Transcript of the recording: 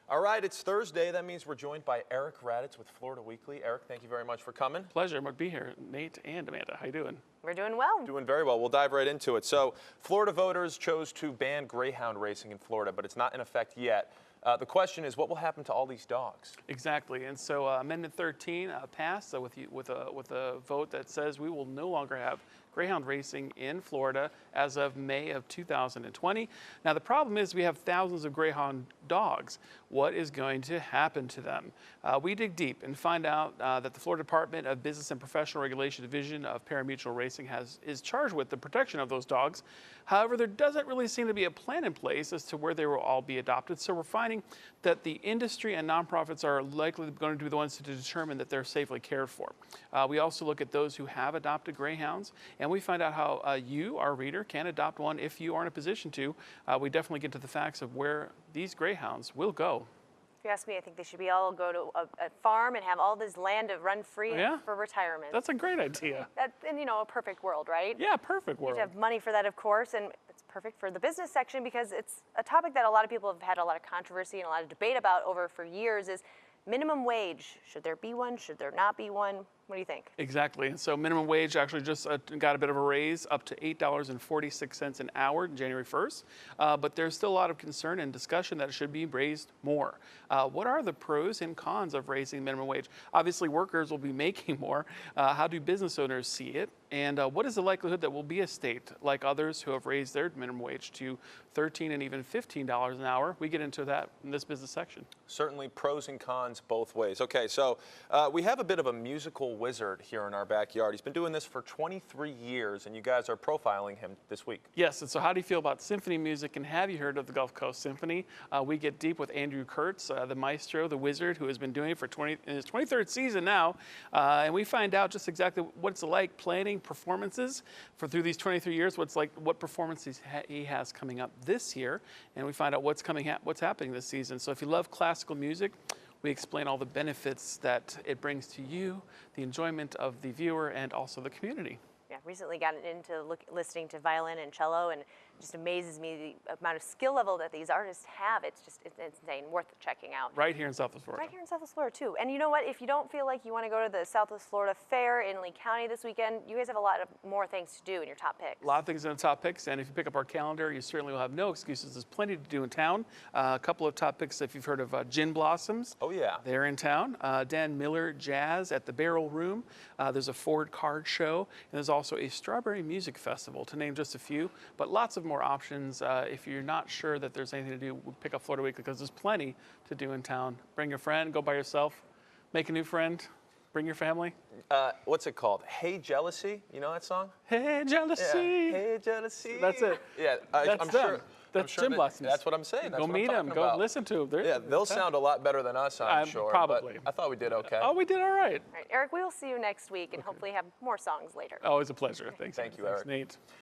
All right, it's Thursday. That means we're joined by Eric Raddatz with Florida Weekly. Eric, thank you very much for coming. Pleasure to be here. Nate and Amanda, how you doing? We're doing well. Doing very well. We'll dive right into it. So, Florida voters chose to ban greyhound racing in Florida, but it's not in effect yet. The question is, what will happen to all these dogs? Exactly, and so Amendment 13 passed with a vote that says we will no longer have greyhound racing in Florida as of May of 2020. Now the problem is we have thousands of greyhound dogs. What is going to happen to them? We dig deep and find out that the Florida Department of Business and Professional Regulation Division of Parimutuel Racing is charged with the protection of those dogs. However, there doesn't really seem to be a plan in place as to where they will all be adopted. So we're finding that the industry and nonprofits are likely going to be the ones to determine that they're safely cared for. We also look at those who have adopted greyhounds, and we find out how you, our reader, can adopt one if you are in a position to. We definitely get to the facts of where these greyhounds will go. If you ask me, I think they should be all go to a farm and have all this land to run free for retirement. That's a great idea. That's in, a perfect world, right? Yeah, perfect world. You have money for that, of course, and it's perfect for the business section because it's a topic that a lot of people have had a lot of controversy and a lot of debate about for years is minimum wage. Should there be one? Should there not be one? What do you think? Exactly. And so minimum wage actually just got a bit of a raise up to $8.46 an hour January 1st. But there's still a lot of concern and discussion that it should be raised more. What are the pros and cons of raising minimum wage? Obviously, workers will be making more. How do business owners see it? And what is the likelihood that we'll be a state like others who have raised their minimum wage to $13 and even $15 an hour? We get into that in this business section. Certainly pros and cons both ways. Okay, so we have a bit of a musical wizard here in our backyard. He's been doing this for 23 years, and you guys are profiling him this week. Yes, and so how do you feel about symphony music, and have you heard of the Gulf Coast Symphony? We get deep with Andrew Kurtz, the maestro, the wizard, who has been doing it for in his 23rd season now, and we find out just exactly what it's like planning performances through these 23 years, what performances he has coming up this year, and we find out what's happening this season. So if you love classical music, we explain all the benefits that it brings to you, the enjoyment of the viewer, and also the community. Yeah, recently gotten into listening to violin and cello, and it just amazes me the amount of skill level that these artists have. It's insane, worth checking out. Right here in Southwest Florida. Right here in Southwest Florida, too. And you know what? If you don't feel like you want to go to the Southwest Florida Fair in Lee County this weekend, you guys have a lot of more things to do in your top picks. A lot of things in the top picks, and if you pick up our calendar, you certainly will have no excuses. There's plenty to do in town. A couple of top picks, if you've heard of Gin Blossoms. Oh, yeah. They're in town. Dan Miller Jazz at the Barrel Room. There's a Ford Card Show, and there's also a Strawberry Music Festival, to name just a few, but lots of more options. If you're not sure that there's anything to do, pick up Florida Weekly because there's plenty to do in town. Bring a friend, go by yourself, make a new friend, bring your family. What's it called? Hey Jealousy? You know that song? Hey Jealousy. Yeah. Hey Jealousy. That's it. Yeah, I'm sure. That's Gin Blossoms. That's what I'm saying. That's go meet them. Go listen to them. Yeah, they'll sound a lot better than us, I'm sure. Probably. But I thought we did okay. Oh, we did all right. All right, Eric, we will see you next week and hopefully have more songs later. Always a pleasure. Thanks. Thank you, Eric. Nate.